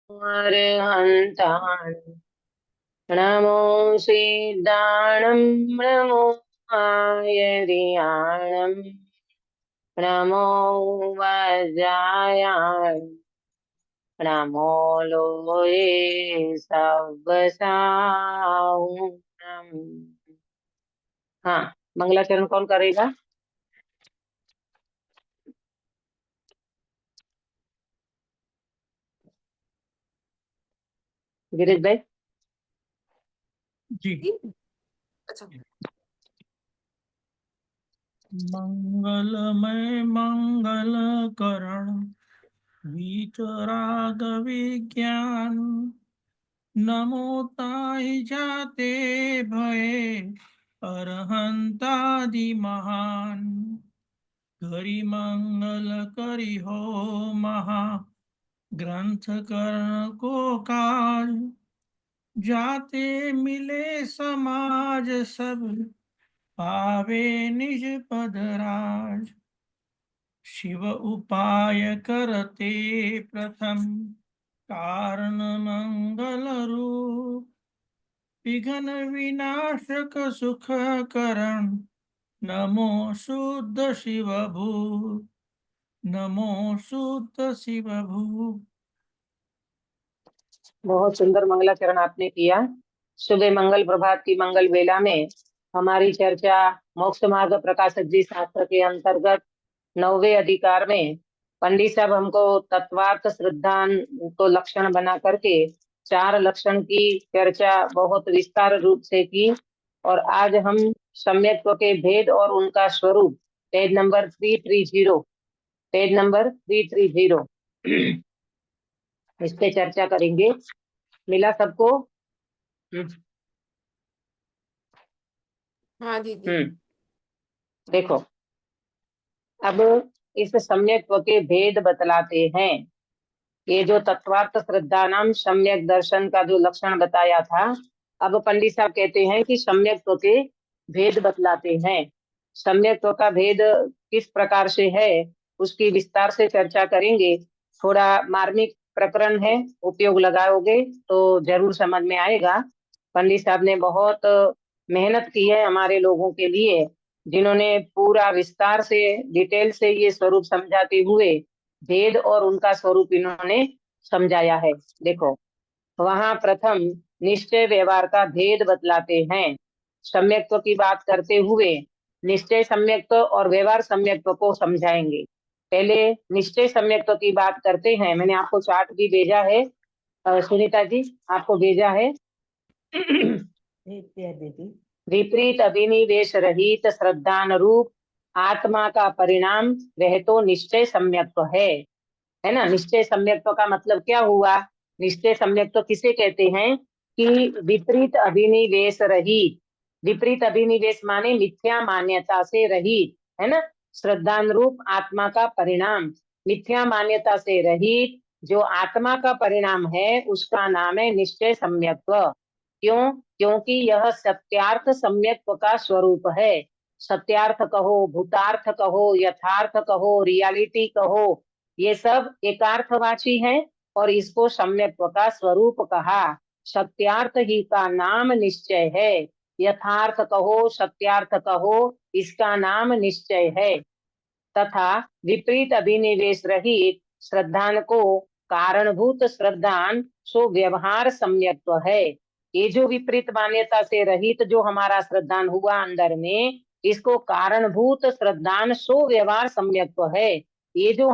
अर्हन्तान् नमो सिद्धाणं नमो आयर्याणं नमो वज्रायाय नमो लोये सव्वसाहुम्। हाँ, मंगलाचरण कौन करेगा? गिरीश भाई जी। अच्छा। मंगलमय मंगल करण वीतराग विज्ञान नमो ताहि जाते भये अरहंतादि महान करि मंगल करि हो महा ग्रंथ करण को काज जाते मिले समाज सब पावे निज पद राज शिव उपाय करते प्रथम कारण मंगल रूप विघ्न विनाशक सुख करण नमो शुद्ध शिव भूत नमो शुद्ध शिव भूत। बहुत सुंदर मंगलाचरण आपने किया। सुबह मंगल प्रभात की मंगल बेला में हमारी चर्चा मोक्ष मार्ग प्रकाशक जी शास्त्र के अंतर्गत 9वें अधिकार में पंडित साहब हमको तत्वार्थ श्रद्धान को लक्षण बना करके 4 लक्षण की चर्चा बहुत विस्तार रूप से की। और आज हम सम्यक्त्व के भेद और उनका स्वरूप पेज नंबर 330 इस पे चर्चा करेंगे। मिला सबको? हाँ दीदी। देखो, अब इस सम्यक्त्व के भेद बतलाते हैं। ये जो तत्वार्थ श्रद्धा नाम सम्यक दर्शन का जो लक्षण बताया था, अब पंडित साहब कहते हैं कि सम्यक्त्व के भेद बतलाते हैं। सम्यक्त्व का भेद किस प्रकार से है उसकी विस्तार से चर्चा करेंगे। थोड़ा मार्मिक प्रकरण है, उपयोग लगाओगे तो जरूर समझ में आएगा। पंडित साहब ने बहुत मेहनत की है हमारे लोगों के लिए, जिन्होंने पूरा विस्तार से डिटेल से ये स्वरूप समझाते हुए भेद और उनका स्वरूप इन्होंने समझाया है। देखो, वहां प्रथम निश्चय व्यवहार का भेद बतलाते हैं। सम्यक्त्व की बात करते हुए निश्चय सम्यक्त्व और व्यवहार सम्यक्त्व को समझाएंगे। पहले निश्चय सम्यक्त्व की बात करते हैं। मैंने आपको चार्ट भी भेजा है, सुनीता जी आपको भेजा है। विपरीत अभिनिवेश रहित श्रद्धान रूप आत्मा का परिणाम वह तो निश्चय सम्यक्त्व है ना। निश्चय सम्यक्त्व का मतलब क्या हुआ? निश्चय सम्यक्त्व किसे कहते हैं कि विपरीत अभिनिवेश रहित। विपरीत अभिनिवेश माने मिथ्या मान्यता से रहित, है ना। श्रद्धान रूप आत्मा का परिणाम मिथ्या मान्यता से रहित जो आत्मा का परिणाम है उसका नाम है निश्चय सम्यक्त्व। क्यों? क्योंकि यह सत्यार्थ सम्यक्त्व का स्वरूप है। सत्यार्थ कहो, भूतार्थ कहो, यथार्थ कहो, रियलिटी कहो, ये सब एकार्थवाची हैं और इसको सम्यक्त्व का स्वरूप कहा। सत्यार्थ ही का नाम निश्चय है। यथार्थ कहो, सत्यार्थ कहो, इसका नाम निश्चय है। तथा विपरीत अभिनिवेश रहित श्रद्धान को कारणभूत श्रद्धान सो व्यवहार सम्यक्त्व है। ये जो विपरीत मान्यता से रहित जो हमारा श्रद्धान हुआ अंदर में, इसको कारणभूत श्रद्धान सो व्यवहार सम्यक्त्व है। ये जो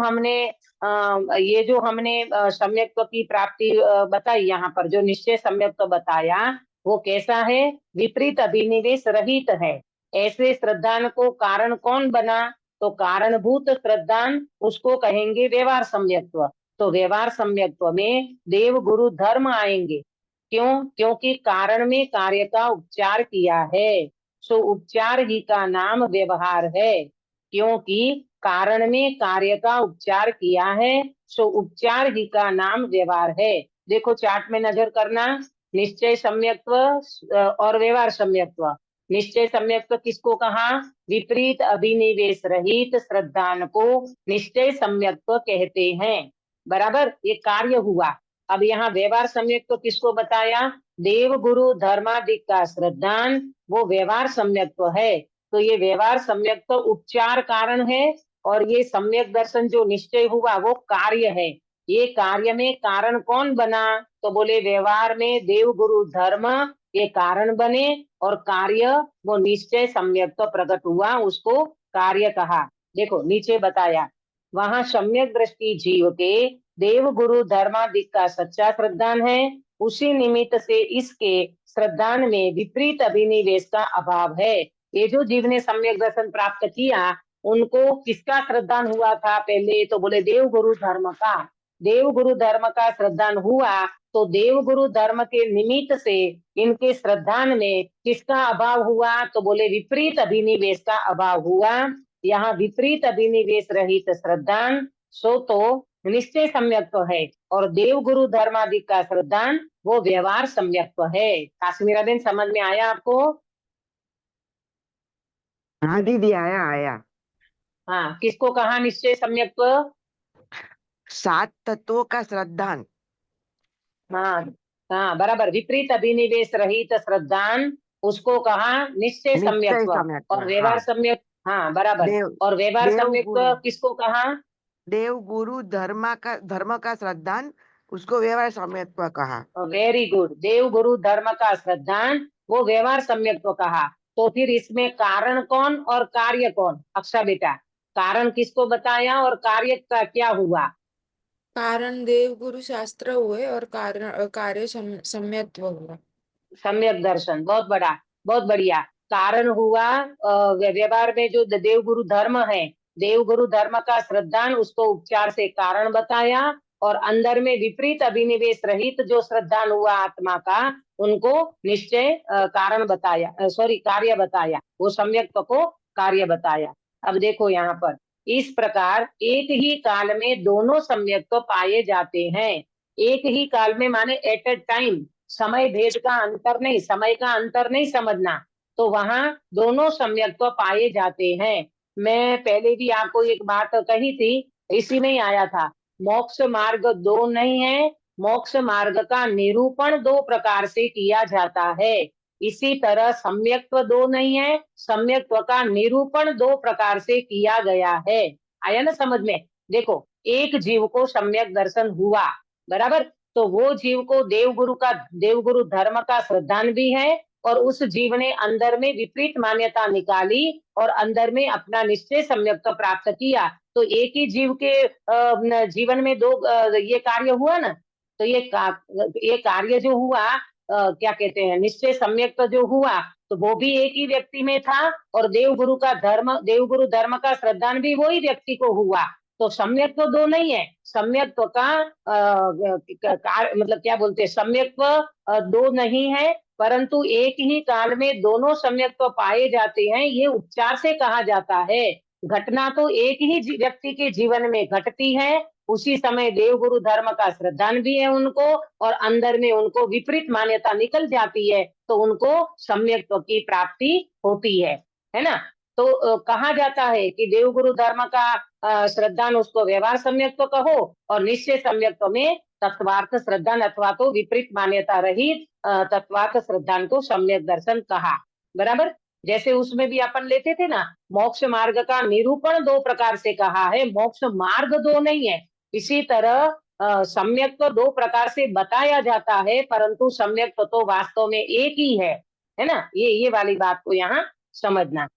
हमने सम्यक्त्व की प्राप्ति बताई, यहाँ पर जो निश्चय सम्यक्त्व बताया वो कैसा है? विपरीत अभिनिवेश रहित है। ऐसे श्रद्धान को कारण कौन बना? तो कारणभूत श्रद्धान उसको कहेंगे व्यवहार सम्यक्त्व। तो व्यवहार सम्यक्त्व में देव गुरु धर्म आएंगे। क्यों? क्योंकि कारण में कार्य का उपचार किया है, सो उपचार ही का नाम व्यवहार है। क्योंकि कारण में कार्य का उपचार किया है, सो उपचार ही का नाम व्यवहार है। देखो चार्ट में नजर करना, निश्चय सम्यक्त्व और व्यवहार सम्यक्त्व। निश्चय सम्यक्त्व किसको कहा? विपरीत अभिनिवेश रहित श्रद्धान को निश्चय सम्यक्त्व कहते हैं। बराबर, ये कार्य हुआ। अब यहाँ व्यवहार सम्यक तो किसको बताया? देव गुरु धर्मादि का श्रद्धान, वो व्यवहार सम्यक तो है। तो ये व्यवहार सम्यक तो उपचार कारण है, और ये सम्यक दर्शन जो निश्चय हुआ वो कार्य है। ये कार्य में कारण कौन बना? तो बोले व्यवहार में देव गुरु धर्म ये कारण बने, और कार्य वो निश्चय सम्यक तो प्रकट हुआ, उसको कार्य कहा। देखो नीचे बताया, वहां सम्यक दृष्टि जीव के देव गुरु धर्मादिक का सच्चा श्रद्धान है, उसी निमित्त से इसके श्रद्धान में विपरीत अभिनिवेश का अभाव है। ये जो जीव ने सम्यक दर्शन प्राप्त किया, उनको किसका श्रद्धान हुआ था पहले? तो बोले देव गुरु धर्म का। देव गुरु धर्म का श्रद्धान हुआ, तो देव गुरु धर्म के निमित्त से इनके श्रद्धान में किसका अभाव हुआ? तो बोले विपरीत अभिनिवेश का अभाव हुआ। यहाँ विपरीत अभिनिवेश रहित श्रद्धान सो तो निश्चय सम्यक्त्व है, और देव गुरु धर्मादि का श्रद्धान वो व्यवहार सम्यक्त्व है। काश्मीरा बेन समझ में आया आपको? हाँ दीदी, आया आया। हाँ, किसको कहा निश्चय सम्यक्त्व? 7 तत्वों का श्रद्धान। हाँ हाँ, बराबर। विपरीत अभिनिवेश रहित श्रद्धान उसको कहा निश्चय निश्चय सम्यक्त्व। सम्यक्त्व, और व्यवहार हाँ। सम्यक, हाँ बराबर। देव और व्यवहार देव गुरु सम्यक्त्व किसको कहा? देव गुरु धर्म का श्रद्धान, उसको व्यवहार सम्यक्त्व कहा। Very good. देव गुरु धर्म का श्रद्धान वो व्यवहार सम्यक्त्व कहा। तो फिर इसमें कारण कौन और कार्य कौन? अक्षा बेटा, कारण किसको बताया और कार्य का क्या हुआ? कारण देव गुरु शास्त्र हुए और कार्य सम्यक्त्व हुआ। सम्यक दर्शन, बहुत बड़ा, बहुत बढ़िया। कारण हुआ व्यवहार में जो देव गुरु धर्म है, देव गुरु धर्म का श्रद्धान उसको उपचार से कारण बताया, और अंदर में विपरीत अभिनिवेश रहित जो श्रद्धान हुआ आत्मा का, उनको निश्चय कारण बताया, सॉरी कार्य बताया, वो सम्यक्त्व को कार्य बताया। अब देखो यहाँ पर, इस प्रकार एक ही काल में दोनों सम्यक्त्व पाए जाते हैं। एक ही काल में माने एट ए टाइम, समय भेद का अंतर नहीं, समय का अंतर नहीं समझना। तो वहां दोनों सम्यक्त्व पाए जाते हैं। मैं पहले भी आपको एक बात कही थी, इसी में ही आया था। मोक्ष मार्ग दो नहीं है, मोक्ष मार्ग का निरूपण दो प्रकार से किया जाता है। इसी तरह सम्यक्त्व दो नहीं है, सम्यक्त्व का निरूपण दो प्रकार से किया गया है। आया ना समझ में? देखो, एक जीव को सम्यक दर्शन हुआ, बराबर, तो वो जीव को देव गुरु धर्म का श्रद्धान भी है, और उस जीव ने अंदर में विपरीत मान्यता निकाली और अंदर में अपना निश्चय सम्यक्त्व प्राप्त किया। तो एक ही जीव के जीवन में दो ये कार्य हुआ ना। तो ये कार्य जो हुआ, क्या कहते हैं, निश्चय सम्यक्त्व जो हुआ, तो वो भी एक ही व्यक्ति में था, और देव गुरु धर्म का श्रद्धान भी वही व्यक्ति को हुआ। तो सम्यक्त्व दो नहीं है, सम्यक्त्व का मतलब क्या बोलते हैं, सम्यक्त्व दो नहीं है, परंतु एक ही काल में दोनों सम्यक्त्व पाए जाते हैं, ये उपचार से कहा जाता है। घटना तो एक ही व्यक्ति के जीवन में घटती है, उसी समय देव गुरु धर्म का श्रद्धान भी है उनको, और अंदर में उनको विपरीत मान्यता निकल जाती है, तो उनको सम्यक्त्व की प्राप्ति होती है ना। तो कहा जाता है कि देव गुरु धर्म का श्रद्धान उसको व्यवहार सम्यक्त्व कहो, और निश्चय सम्यक्त्व में तत्वार्थ श्रद्धान अथवा तो विपरीत मान्यता रहित तत्वार्थ श्रद्धान को सम्यक दर्शन कहा, बराबर। जैसे उसमें भी अपन लेते थे ना, मोक्ष मार्ग का निरूपण दो प्रकार से कहा है, मोक्ष मार्ग दो नहीं है। इसी तरह सम्यक्त्व दो प्रकार से बताया जाता है, परंतु सम्यक्त्व तो वास्तव में एक ही है ना। ये वाली बात को यहाँ समझना।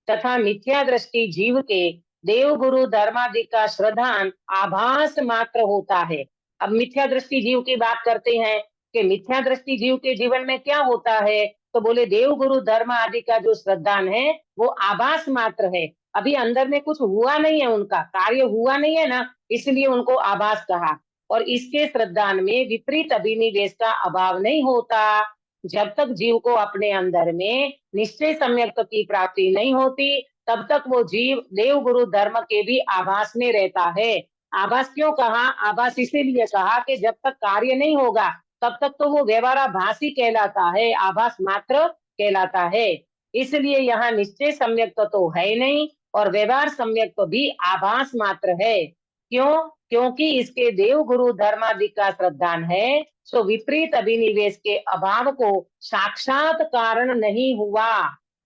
तथा मिथ्या दृष्टि जीव के देव गुरु धर्मादि का श्रद्धान आभास मात्र होता है। अब मिथ्या दृष्टि जीव की बात करते हैं कि मिथ्या दृष्टि जीव के जीवन में क्या होता है, तो बोले देव गुरु धर्म आदि का जो श्रद्धान है वो आभास मात्र है। अभी अंदर में कुछ हुआ नहीं है, उनका कार्य हुआ नहीं है ना, इसलिए उनको आभास कहा। और इसके श्रद्धान में विपरीत अभिनिवेश का अभाव नहीं होता। जब तक जीव को अपने अंदर में निश्चय सम्यक्त्व की प्राप्ति नहीं होती, तब तक वो जीव देव गुरु धर्म के भी आभास में रहता है। आभास क्यों कहा? आभास इसीलिए कहा कि जब तक कार्य नहीं होगा तब तक तो वो व्यवहाराभासी कहलाता है, आभास मात्र कहलाता है। इसलिए यहाँ निश्चय सम्यक्त्व तो है नहीं, और व्यवहार सम्यक्त्व भी आभास मात्र है। क्यों? क्योंकि इसके देव गुरु धर्मादि का श्रद्धान है, सो विपरीत अभिनिवेश के अभाव को साक्षात कारण नहीं हुआ।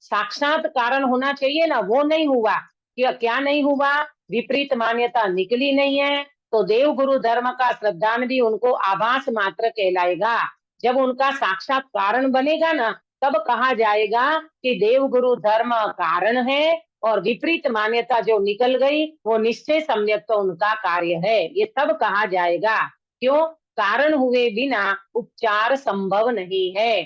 साक्षात कारण होना चाहिए ना, वो नहीं हुआ। क्या नहीं हुआ? विपरीत मान्यता निकली नहीं है, तो देव गुरु धर्म का श्रद्धान भी उनको आभास मात्र कहलाएगा। जब उनका साक्षात कारण बनेगा ना, तब कहा जाएगा कि देव गुरु धर्म कारण है और विपरीत मान्यता जो निकल गई वो निश्चय सम्यक तो उनका कार्य है, ये तब कहा जाएगा। क्यों? कारण हुए बिना उपचार संभव नहीं है।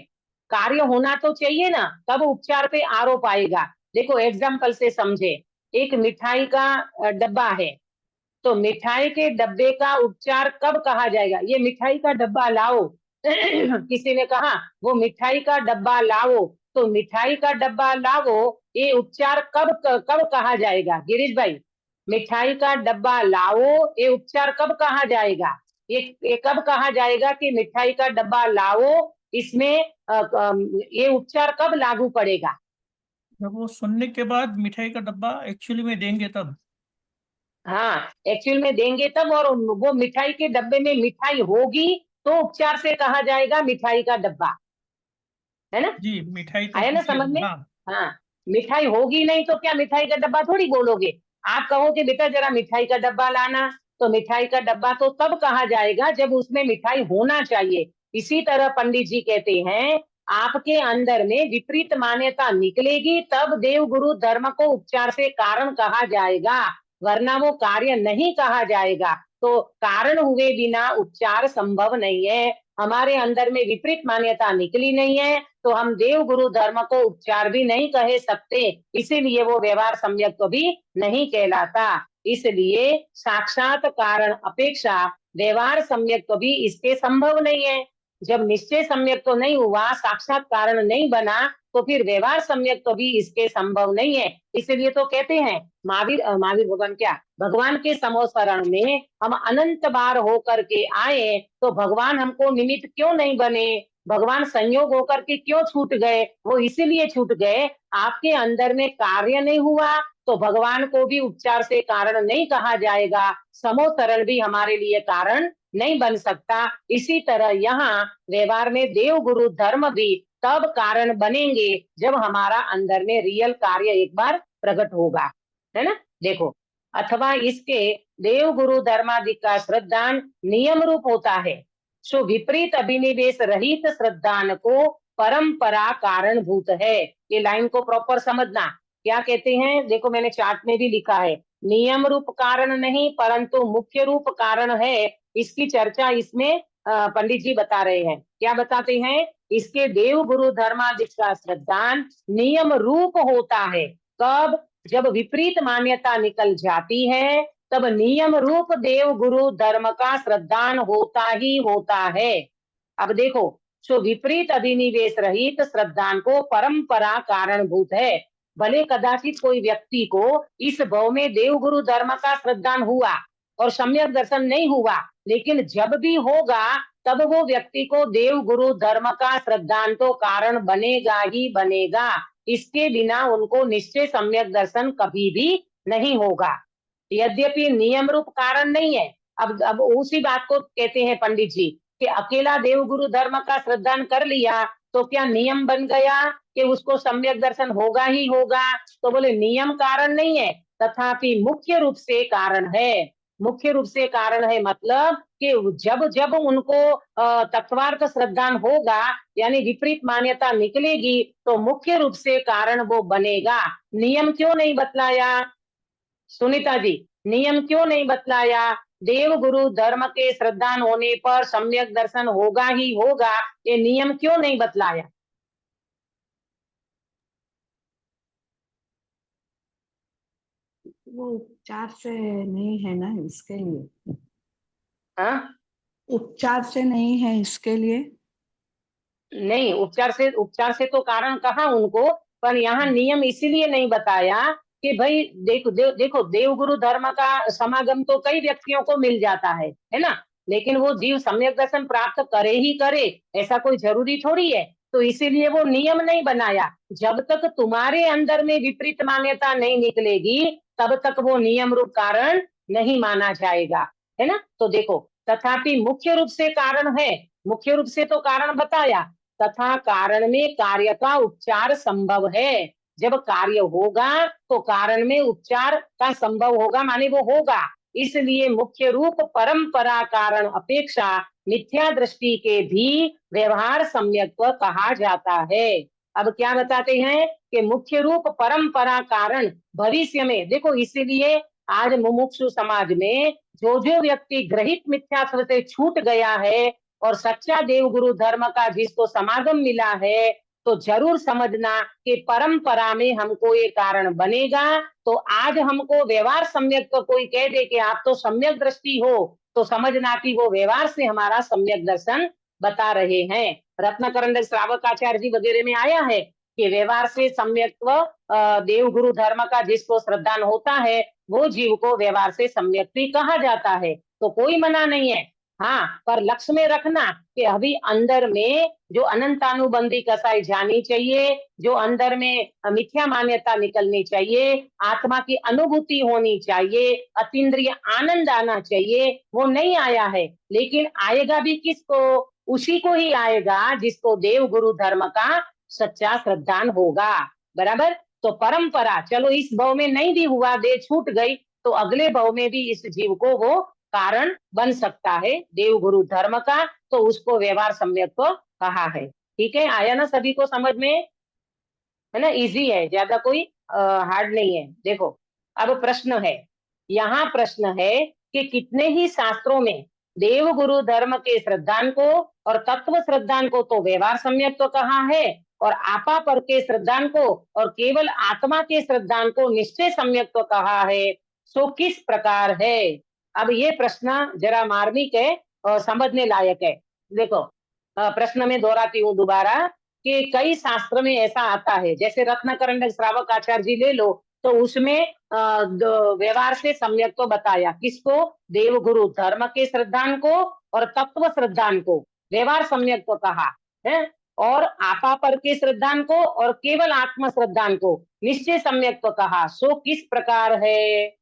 कार्य होना तो चाहिए ना, तब उपचार पे आरोप आएगा। देखो एग्जाम्पल से समझे, एक मिठाई का डब्बा है, तो मिठाई के डब्बे का उपचार कब कहा जाएगा? ये मिठाई का डब्बा लाओ किसी ने कहा वो मिठाई का डब्बा लाओ, तो मिठाई का डब्बा लाओ, ये उपचार कब कब कहा जाएगा गिरीश भाई? मिठाई का डब्बा लाओ, ये उपचार कब कहा जाएगा? ये कब कहा जाएगा कि मिठाई का डब्बा लाओ, इसमें ये उपचार कब लागू पड़ेगा? जब वो सुनने के बाद मिठाई का डब्बा एक्चुअली में देंगे तब। हाँ, एक्चुअल में देंगे तब, और वो मिठाई के डब्बे में मिठाई होगी तो उपचार से कहा जाएगा मिठाई का डब्बा, है ना? जी, मिठाई तो आया ना ठीक है। समझ में? हाँ, हाँ, मिठाई होगी नहीं तो क्या मिठाई का डब्बा थोड़ी बोलोगे? आप कहो कि बेटा जरा मिठाई का डब्बा लाना, तो मिठाई का डब्बा तो तब कहा जाएगा जब उसमें मिठाई होना चाहिए। इसी तरह पंडित जी कहते हैं, आपके अंदर में विपरीत मान्यता निकलेगी तब देव गुरु धर्म को उपचार से कारण कहा जाएगा, वरना वो कार्य नहीं कहा जाएगा। तो कारण हुए बिना उपचार संभव नहीं है। हमारे अंदर में विपरीत मान्यता निकली नहीं है, तो हम देव गुरु धर्म को उपचार भी नहीं कह सकते, इसीलिए वो व्यवहार सम्यक तो भी नहीं कहलाता। इसलिए साक्षात कारण अपेक्षा व्यवहार सम्यक तो भी इसके संभव नहीं है। जब निश्चय सम्यक तो नहीं हुआ, साक्षात कारण नहीं बना, तो फिर व्यवहार सम्यक तो भी इसके संभव नहीं है। इसलिए तो कहते हैं महावीर भगवान क्या, भगवान के समोसरण में हम अनंत बार होकर के आए, तो भगवान हमको निमित्त क्यों नहीं बने? भगवान संयोग होकर के क्यों छूट गए? वो इसीलिए छूट गए, आपके अंदर में कार्य नहीं हुआ, तो भगवान को भी उपचार से कारण नहीं कहा जाएगा, समोसरण भी हमारे लिए कारण नहीं बन सकता। इसी तरह यहाँ व्यवहार में देव गुरु धर्म भी तब कारण बनेंगे जब हमारा अंदर में रियल कार्य एक बार प्रकट होगा, है ना? देखो, अथवा इसके देव गुरु धर्मादि का श्रद्धान नियम रूप होता है, सो विपरीत अभिनिवेश रहित श्रद्धान को परंपरा कारणभूत है। ये लाइन को प्रॉपर समझना, क्या कहते हैं? देखो मैंने चार्ट में भी लिखा है, नियम रूप कारण नहीं परंतु मुख्य रूप कारण है। इसकी चर्चा इसमें पंडित जी बता रहे हैं। क्या बताते हैं? इसके देव गुरु धर्मादि का श्रद्धान नियम रूप होता है। कब? जब विपरीत मान्यता निकल जाती है, तब नियम रूप देव गुरु धर्म का श्रद्धान होता ही होता है। अब देखो, सो विपरीत अभिनिवेश रहित श्रद्धान को परंपरा कारणभूत है। भले कदाचित कोई व्यक्ति को इस भव में देव गुरु धर्म का श्रद्धान हुआ और सम्यक दर्शन नहीं हुआ, लेकिन जब भी होगा तब वो व्यक्ति को देव गुरु धर्म का श्रद्धान तो कारण बनेगा ही बनेगा। इसके बिना उनको निश्चय सम्यक दर्शन कभी भी नहीं होगा, यद्यपि नियम रूप कारण नहीं है। अब उसी बात को कहते हैं पंडित जी कि अकेला देव गुरु धर्म का श्रद्धान कर लिया तो क्या नियम बन गया कि उसको सम्यक दर्शन होगा ही होगा? तो बोले नियम कारण नहीं है, तथापि मुख्य रूप से कारण है। मुख्य रूप से कारण है मतलब कि जब जब उनको तत्वार्थ श्रद्धान होगा, यानी विपरीत मान्यता निकलेगी, तो मुख्य रूप से कारण वो बनेगा। नियम क्यों नहीं बतलाया सुनीता जी? नियम क्यों नहीं बतलाया? देव गुरु धर्म के श्रद्धान होने पर सम्यक दर्शन होगा ही होगा, ये नियम क्यों नहीं बतलाया? वो उपचार से नहीं है ना, इसके लिए। हाँ, उपचार से नहीं है इसके लिए। नहीं, उपचार से तो कारण कहा उनको, पर यहाँ नियम इसीलिए नहीं बताया कि भाई देखो देव गुरु धर्म का समागम तो कई व्यक्तियों को मिल जाता है ना? लेकिन वो जीव सम्यक दर्शन प्राप्त करे ही करे, ऐसा कोई जरूरी थोड़ी है। तो इसीलिए वो नियम नहीं बनाया। जब तक तुम्हारे अंदर में विपरीत मान्यता नहीं निकलेगी, तब तक वो नियम रूप कारण नहीं माना जाएगा। है ना। तो देखो, तथापि मुख्य रूप से कारण है, मुख्य रूप से तो कारण बताया, तथा कारण में कार्य का उपचार संभव है। जब कार्य होगा तो कारण में उपचार का संभव होगा, माने वो होगा। इसलिए मुख्य रूप परंपरा कारण अपेक्षा मिथ्या दृष्टि के भी व्यवहार सम्यक्त्व कहा जाता है। अब क्या बताते हैं कि मुख्य रूप परंपरा कारण भविष्य में, देखो इसीलिए आज मुमुक्षु समाज में जो व्यक्ति ग्रहित मिथ्यात्व से छूट गया है और सच्चा देव गुरु धर्म का जिसको समागम मिला है, तो जरूर समझना कि परंपरा में हमको ये कारण बनेगा। तो आज हमको व्यवहार सम्यक तो कोई कह दे कि आप तो सम्यक दृष्टि हो, तो समझना कि वो व्यवहार से हमारा सम्यक दर्शन बता रहे हैं। रत्नकरंद श्रावकाचार्य जी वगैरह में आया है कि व्यवहार से सम्यक्त्व देव गुरु धर्म का जिसको श्रद्धान होता है वो जीव को व्यवहार से सम्यक्ति कहा जाता है। तो कोई मना नहीं है, हाँ, पर लक्ष्य में रखना कि अभी अंदर में जो अनंतानुबंधी कसाई जानी चाहिए, जो अंदर में मिथ्या मान्यता निकलनी चाहिए, आत्मा की अनुभूति होनी चाहिए, अतीन्द्रिय आनंद आना चाहिए, वो नहीं आया है। लेकिन आएगा भी किसको? उसी को ही आएगा जिसको देव गुरु धर्म का सच्चा श्रद्धान होगा। बराबर। तो परंपरा, चलो इस भाव में नहीं भी हुआ, देह छूट गई, तो अगले भाव में भी इस जीव को वो कारण बन सकता है देव गुरु धर्म का, तो उसको व्यवहार सम्यक को कहा है। ठीक है, आया ना सभी को समझ में? है ना, इजी है, ज्यादा कोई हार्ड नहीं है। देखो अब प्रश्न है, यहाँ प्रश्न है कि कितने ही शास्त्रों में देव गुरु धर्म के श्रद्धान को और तत्व श्रद्धान को तो व्यवहार सम्यक तो कहा है, और आपा पर के श्रद्धान को और केवल आत्मा के श्रद्धान को निश्चय सम्यक तो कहा है। सो किस प्रकार है? अब ये प्रश्न जरा मार्मिक है और समझने लायक है। देखो प्रश्न में दोहराती हूँ दोबारा कि कई शास्त्र में ऐसा आता है, जैसे रत्नकरंड श्रावक आचार्य जी ले लो, तो उसमें व्यवहार से सम्यक तो बताया किसको? देव गुरु धर्म के श्रद्धान को और तत्व श्रद्धान को व्यवहार सम्यक तो कहा है, और आपा पर के श्रद्धान को और केवल आत्म श्रद्धान को निश्चय सम्यक तो कहा। सो किस प्रकार है?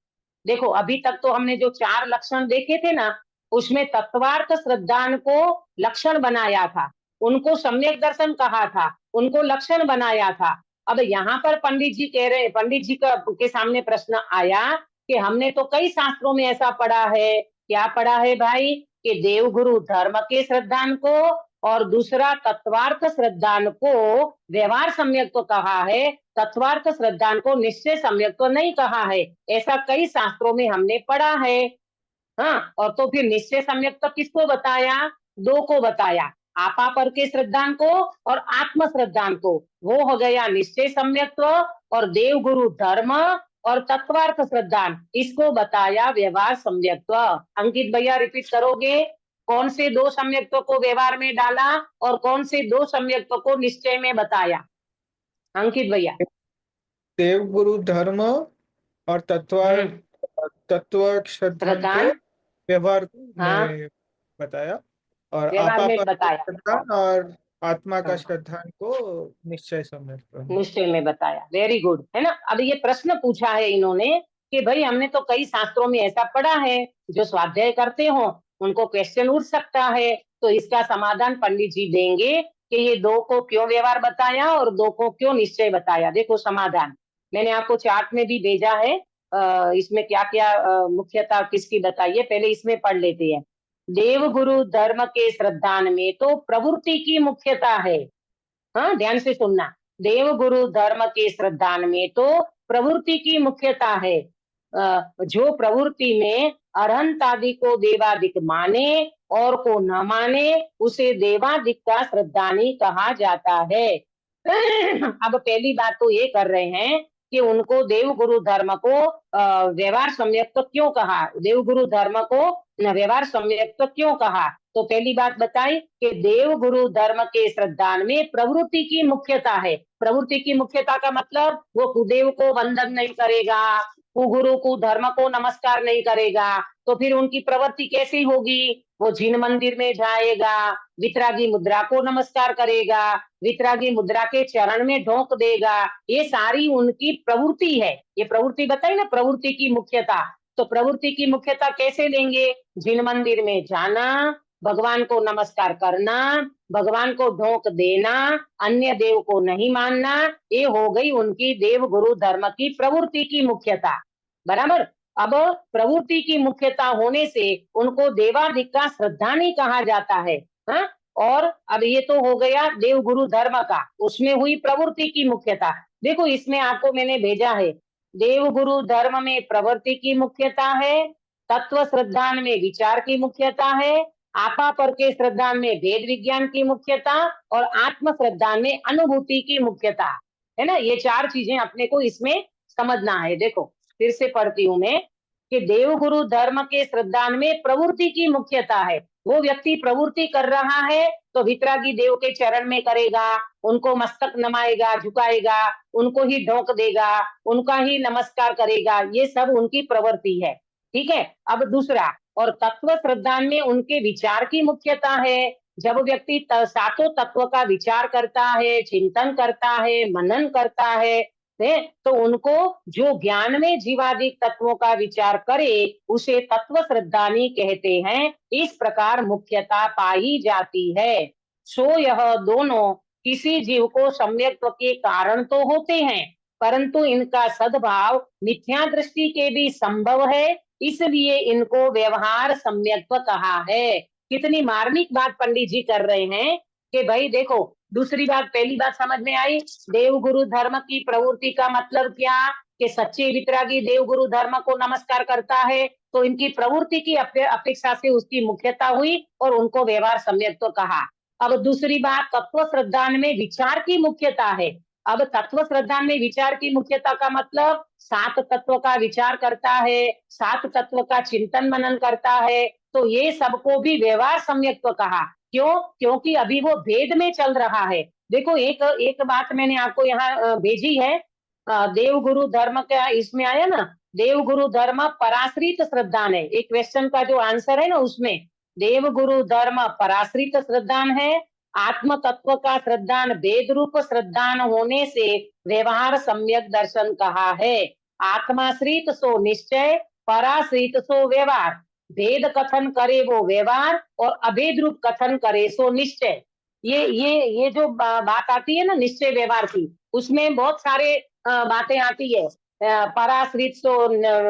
देखो अभी तक तो हमने जो 4 लक्षण देखे थे ना, उसमें तत्वार्थ श्रद्धान को लक्षण बनाया था, उनको सम्यक दर्शन कहा था, उनको लक्षण बनाया था। अब यहाँ पर पंडित जी कह रहे, पंडित जी के सामने प्रश्न आया कि हमने तो कई शास्त्रों में ऐसा पढ़ा है, क्या पढ़ा है भाई? कि देव गुरु धर्म के श्रद्धान को और दूसरा तत्वार्थ श्रद्धान को व्यवहार सम्यक तो कहा है, तत्वार्थ श्रद्धान को निश्चय सम्यक तो नहीं कहा है। ऐसा कई शास्त्रों में हमने पढ़ा है। हाँ, और तो फिर निश्चय सम्यक तो किसको बताया? 2 को बताया, आपा पर के श्रद्धान को और आत्म श्रद्धान को। वो हो गया निश्चय सम्यक्त्व, और देव गुरु धर्म और तत्वार्थ श्रद्धान, इसको बताया व्यवहार सम्यक्त्व। अंकित भैया रिपीट करोगे? कौन से 2 सम्यक्त्व को व्यवहार में डाला और कौन से 2 सम्यक्त्व को निश्चय में बताया? अंकित भैया। देव गुरु धर्म और तत्व श्रद्धान को व्यवहार में बताया, और व्यवहार आपा में पर बताया, श्रद्धान और आत्मा का श्रद्धान को निश्चय सम्यक निश्चय में बताया। वेरी गुड, है ना। अब ये प्रश्न पूछा है इन्होंने कि भाई हमने तो कई शास्त्रों में ऐसा पढ़ा है, जो स्वाध्याय करते हो उनको क्वेश्चन उठ सकता है, तो इसका समाधान पंडित जी देंगे कि ये 2 को क्यों व्यवहार बताया और 2 को क्यों निश्चय बताया। देखो समाधान मैंने आपको चार्ट में भी भेजा है, इसमें क्या क्या मुख्यता किसकी बताइए, पहले इसमें पढ़ लेते हैं। देव गुरु धर्म के श्रद्धान में तो प्रवृत्ति की मुख्यता है। हाँ, ध्यान से सुनना, देव गुरु धर्म के श्रद्धान में तो प्रवृत्ति की मुख्यता है। जो प्रवृत्ति में अरहंत आदि को देवादिक माने और को न माने, उसे देवादिक का श्रद्धानी कहा जाता है। अब पहली बात तो ये कर रहे हैं कि उनको देव गुरु धर्म को व्यवहार सम्यक तो क्यों कहा, देव गुरु धर्म को व्यवहार सम्यक तो क्यों कहा। तो पहली बात बताई कि देव गुरु धर्म के श्रद्धान में प्रवृत्ति की मुख्यता है। प्रवृत्ति की मुख्यता का मतलब वो कुदेव को वंदन नहीं करेगा, कुगुरु को धर्म को नमस्कार नहीं करेगा, तो फिर उनकी प्रवृत्ति कैसी होगी? वो जिन मंदिर में जाएगा, वितरागी मुद्रा को नमस्कार करेगा, वितरागी मुद्रा के चरण में ढोक देगा, ये सारी उनकी प्रवृत्ति है। ये प्रवृत्ति बताई ना, प्रवृत्ति की मुख्यता। तो प्रवृत्ति की मुख्यता कैसे लेंगे? जिन मंदिर में जाना, भगवान को नमस्कार करना, भगवान को ढोक देना, अन्य देव को नहीं मानना, ये हो गई उनकी देव गुरु धर्म की प्रवृत्ति की मुख्यता। बराबर। अब प्रवृत्ति की मुख्यता होने से उनको देवाधिक का श्रद्धा नहीं कहा जाता है। हाँ? और अब ये तो हो गया देव गुरु धर्म का, उसमें हुई प्रवृत्ति की मुख्यता। देखो इसमें आपको मैंने भेजा है, देव गुरु धर्म में प्रवृत्ति की मुख्यता है, तत्व श्रद्धा में विचार की मुख्यता है, आपा पर के श्रद्धा में वेद विज्ञान की मुख्यता और आत्म श्रद्धा में अनुभूति की मुख्यता है ना। ये चार चीजें अपने को इसमें समझना है। देखो फिर से पढ़ती हूं मैं कि देव गुरु धर्म के श्रद्धा में प्रवृत्ति की मुख्यता है। वो व्यक्ति प्रवृत्ति कर रहा है तो वितरागी देव के चरण में करेगा, उनको मस्तक नमाएगा, झुकाएगा, उनको ही ढोक देगा, उनका ही नमस्कार करेगा, ये सब उनकी प्रवृत्ति है। ठीक है। अब दूसरा, और तत्व श्रद्धा में उनके विचार की मुख्यता है। जब व्यक्ति सातों तत्व का विचार करता है, चिंतन करता है, मनन करता है, तो उनको जो ज्ञान में जीवादिक तत्वों का विचार करे उसे तत्व श्रद्धानी कहते हैं। इस प्रकार मुख्यता पाई जाती है। सो यह दोनों किसी जीव को सम्यक्त्व के कारण तो होते हैं, परंतु इनका सद्भाव मिथ्या दृष्टि के भी संभव है, इसलिए इनको व्यवहार सम्यक्त्व कहा है। कितनी मार्मिक बात पंडित जी कर रहे हैं कि भाई देखो, दूसरी बात, पहली बात समझ में आई, देव गुरु धर्म की प्रवृत्ति का मतलब क्या कि सच्चे वितरागी देव गुरु धर्म को नमस्कार करता है तो इनकी प्रवृत्ति की अपेक्षा से उसकी मुख्यता हुई और उनको व्यवहार सम्यक्त्व कहा। अब दूसरी बात, तत्व श्रद्धा में विचार की मुख्यता है। अब तत्व श्रद्धा में विचार की मुख्यता का मतलब सात तत्व का विचार करता है, सात तत्व का चिंतन मनन करता है, तो ये सबको भी व्यवहार सम्यक्त्व कहा। क्यों? क्योंकि अभी वो भेद में चल रहा है। देखो एक बात मैंने आपको यहाँ भेजी है, देव गुरु धर्म का इसमें आया ना, देव गुरु धर्म पराश्रित श्रद्धान है। एक क्वेश्चन का जो आंसर है ना उसमें देव गुरु धर्म पराश्रित श्रद्धान है, आत्म तत्व का श्रद्धान वेद रूप श्रद्धान होने से व्यवहार सम्यक दर्शन कहा है। आत्माश्रित सो निश्चय, पराश्रित सो व्यवहार। भेद कथन करे वो व्यवहार और अभेद रूप कथन करे सो निश्चय। ये जो बात आती है ना निश्चय व्यवहार की, उसमें बहुत सारे बातें आती है। पराश्रित सो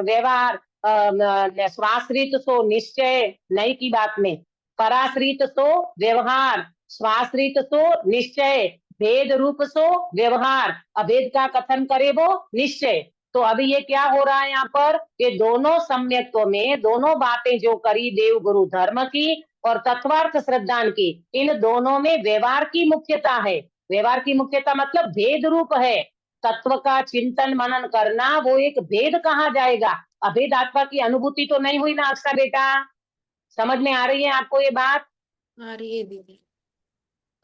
व्यवहार, स्वाश्रित सो निश्चय, नई की बात में पराश्रित सो व्यवहार, स्वाश्रित सो निश्चय, भेद रूप सो व्यवहार, अभेद का कथन करे वो निश्चय। तो अभी ये क्या हो रहा है यहाँ पर, ये दोनों सम्यक्त्व में दोनों बातें जो करी देव गुरु धर्म की और तत्वार्थ श्रद्धान की, इन दोनों में व्यवहार की मुख्यता है। व्यवहार की मुख्यता मतलब भेद रूप है। तत्व का चिंतन मनन करना वो एक भेद कहा जाएगा। अभेद आत्मा की अनुभूति तो नहीं हुई ना अक्सर बेटा? समझ में आ रही है आपको ये बात? आ रही है दीदी।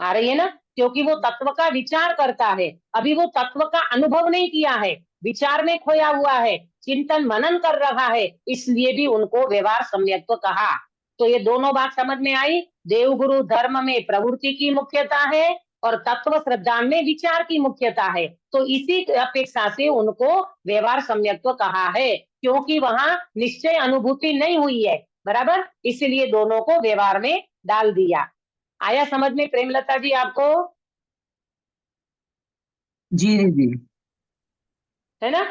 आ रही है ना? क्योंकि वो तत्व का विचार करता है, अभी वो तत्व का अनुभव नहीं किया है, विचार में खोया हुआ है, चिंतन मनन कर रहा है, इसलिए भी उनको व्यवहार सम्यक्त्व कहा। तो ये दोनों बात समझ में आई। देव गुरु धर्म में प्रवृत्ति की मुख्यता है और तत्व श्रद्धा में विचार की मुख्यता है, तो इसी अपेक्षा से उनको व्यवहार सम्यक्त्व कहा है, क्योंकि वहां निश्चय अनुभूति नहीं हुई है। बराबर, इसलिए दोनों को व्यवहार में डाल दिया। आया समझ में प्रेमलता जी आपको? जी दीदी। है ना?